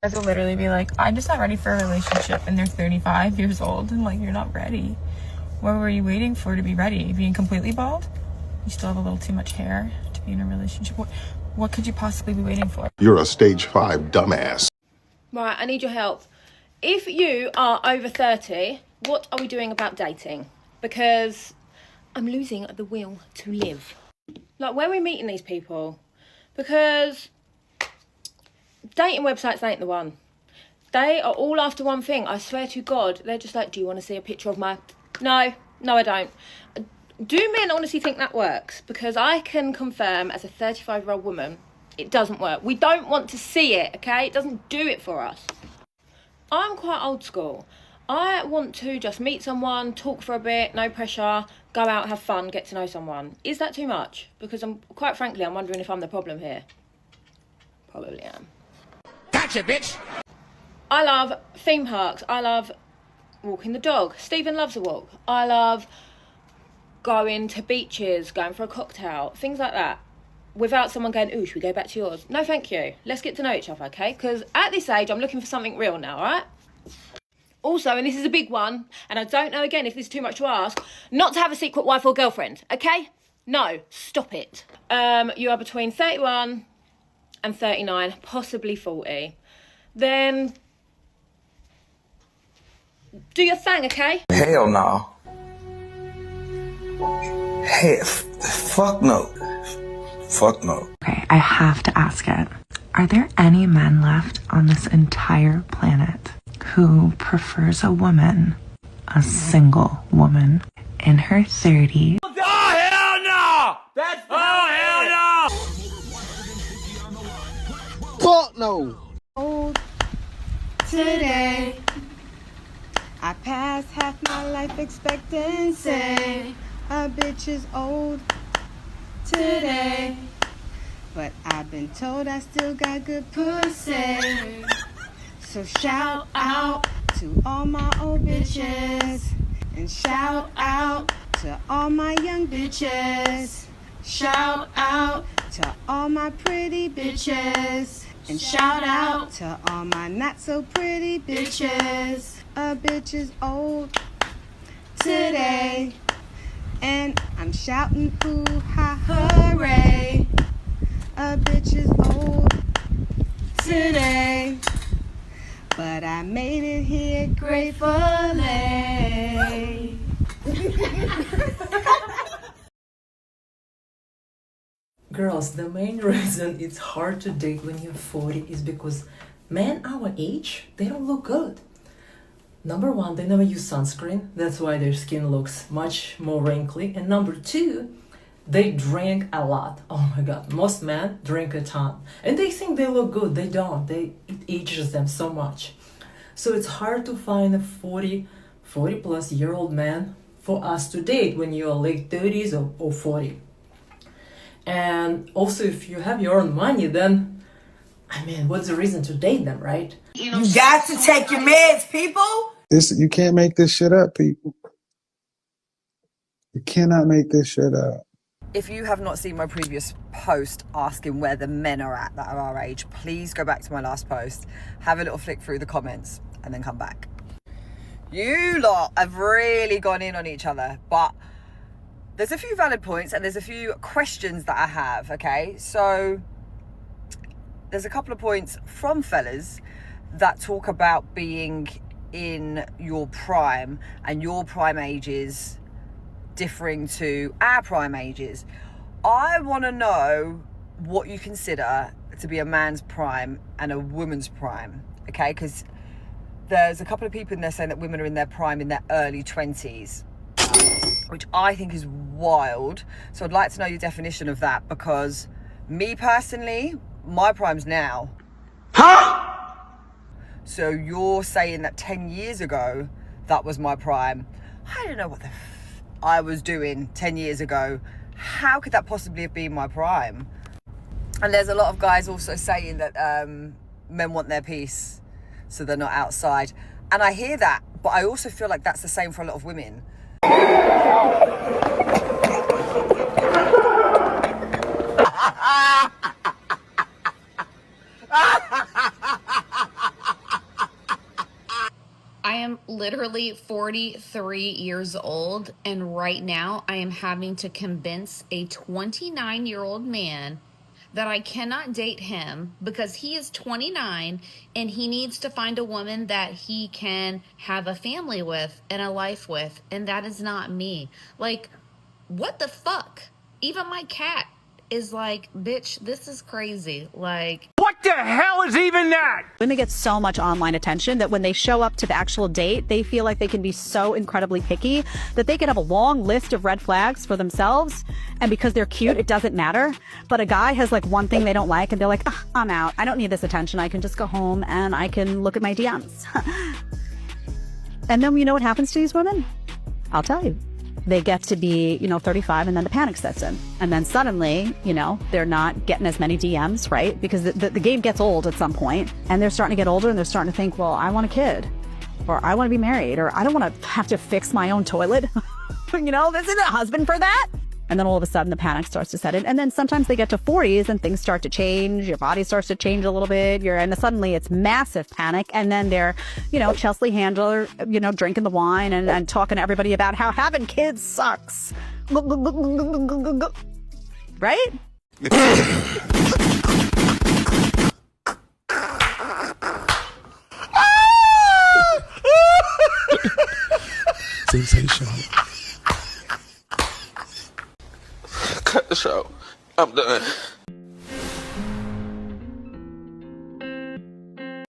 Guys will literally be like, I'm just not ready for a relationship, and they're 35 years old, and like, you're not ready. What were you waiting for to be ready? Being completely bald? You still have a little too much hair to be in a relationship? What could you possibly be waiting for? You're a stage 5 dumbass. Right, I need your help. If you are over 30, what are we doing about dating? Because I'm losing the will to live. Like, where are we meeting these people? Because dating websites ain't the one. They are all after one thing. I swear to God, they're just like, do you want to see a picture of my... No, I don't. Do men honestly think that works? Because I can confirm as a 35-year-old woman, it doesn't work. We don't want to see it, okay? It doesn't do it for us. I'm quite old school. I want to just meet someone, talk for a bit, no pressure, go out, have fun, get to know someone. Is that too much? Because quite frankly, I'm wondering if I'm the problem here. Probably am. Gotcha, bitch! I love theme parks. I love walking the dog. Stephen loves a walk. I love going to beaches, going for a cocktail, things like that. Without someone going, ooh, should we go back to yours? No, thank you. Let's get to know each other, okay? Because at this age, I'm looking for something real now, all right? Also, and this is a big one, and I don't know, again, if this is too much to ask, not to have a secret wife or girlfriend, okay? No, stop it. You are between 31 and 39, possibly 40. Then do your thing, okay? Hell no. Hey, fuck no. Fuck no. Okay, I have to ask it. Are there any men left on this entire planet who prefers a woman, a single woman, in her 30s? Oh, hell no! That's... Oh, hell no! Fuck no! Today, I passed half my life expectancy. A bitch is old today, but I've been told I still got good pussy. So shout out to all my old bitches, and shout out to all my young bitches. Shout out to all my pretty bitches, and shout out to all my not so pretty bitches. A bitch is old today, and I'm shouting hoo-ha, hooray. A bitch is old today, but I made it here gratefully. Girls, the main reason it's hard to date when you're 40 is because men our age, they don't look good. Number one, they never use sunscreen. That's why their skin looks much more wrinkly. And number two, they drink a lot. Oh my God, most men drink a ton. And they think they look good. They don't. It ages them so much. So it's hard to find a 40 plus year old man for us to date when you're late 30s or 40. And also, if you have your own money, then, I mean, what's the reason to date them, right? You got to take your meds, people! You can't make this shit up, people. You cannot make this shit up. If you have not seen my previous post asking where the men are at that are our age, please go back to my last post, have a little flick through the comments, and then come back. You lot have really gone in on each other, but there's a few valid points and there's a few questions that I have, okay? So there's a couple of points from fellas that talk about being in your prime and your prime ages differing to our prime ages. I want to know what you consider to be a man's prime and a woman's prime, okay? Because there's a couple of people in there saying that women are in their prime in their early 20s, which I think is wild. So I'd like to know your definition of that, because me personally, my prime's now. Huh? So you're saying that 10 years ago, that was my prime. I don't know what the I was doing 10 years ago. How could that possibly have been my prime? And there's a lot of guys also saying that men want their peace, so they're not outside. And I hear that, but I also feel like that's the same for a lot of women. am literally 43 years old, and right now I am having to convince a 29-year-old man that I cannot date him because he is 29 and he needs to find a woman that he can have a family with and a life with, and that is not me. Like, what the fuck? Even my cat is like, bitch, this is crazy. Like, What the hell is even that? Women get so much online attention that when they show up to the actual date, they feel like they can be so incredibly picky that they can have a long list of red flags for themselves. And because they're cute, it doesn't matter. But a guy has like one thing they don't like and they're like, I'm out. I don't need this attention. I can just go home and I can look at my DMs. And then you know what happens to these women? I'll tell you. They get to be, 35 and then the panic sets in. And then suddenly, they're not getting as many DMs, right? Because the game gets old at some point and they're starting to get older and they're starting to think, well, I want a kid or I want to be married or I don't want to have to fix my own toilet. Isn't a husband for that? And then all of a sudden the panic starts to set in. And then sometimes they get to 40s and things start to change. Your body starts to change a little bit. And suddenly it's massive panic. And then they're, Chelsea Handler, drinking the wine and talking to everybody about how having kids sucks. Right? Sensational. Cut the show. I'm done.